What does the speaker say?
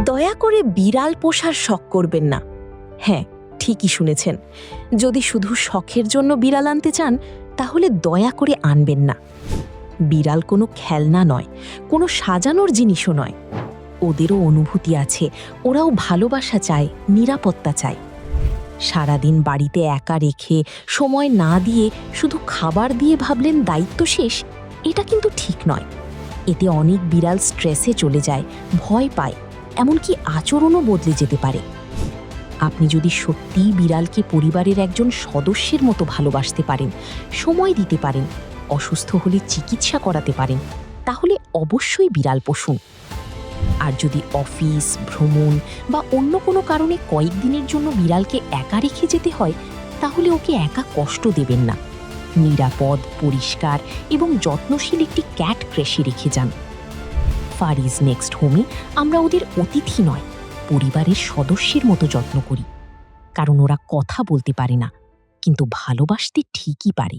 দয়া করে বিড়াল পোষার শখ করবেন না। হ্যাঁ, ঠিকই শুনেছেন। যদি শুধু শখের জন্য বিড়াল আনতে চান, তাহলে দয়া করে আনবেন না। বিড়াল কোনো খেলনা নয়, কোনো সাজানোর জিনিসও নয়। ওদেরও অনুভূতি আছে, ওরাও ভালোবাসা চায়, নিরাপত্তা চায়। সারাদিন বাড়িতে একা রেখে সময় না দিয়ে শুধু খাবার দিয়ে ভাবলেন দায়িত্ব শেষ, এটা কিন্তু ঠিক নয়। এতে অনেক বিড়াল স্ট্রেসে চলে যায়, ভয় পায়, এমনকি আচরণও বদলে যেতে পারে। আপনি যদি সত্যিই বিড়ালকে পরিবারের একজন সদস্যের মতো ভালোবাসতে পারেন, সময় দিতে পারেন, অসুস্থ হলে চিকিৎসা করাতে পারেন, তাহলে অবশ্যই বিড়াল পোষুন। আর যদি অফিস, ভ্রমণ বা অন্য কোনো কারণে কয়েকদিনের জন্য বিড়ালকে একা রেখে যেতে হয়, তাহলে ওকে একা কষ্ট দেবেন না। নিরাপদ, পরিষ্কার এবং যত্নশীল একটি ক্যাট ক্রেশে রেখে যান। ফারিজ নেক্সট হোমে আমরা ওদের অতিথি নয়, পরিবারের সদস্যের মতো যত্ন করি। কারণ ওরা কথা বলতে পারে না, কিন্তু ভালোবাসতে ঠিকই পারে।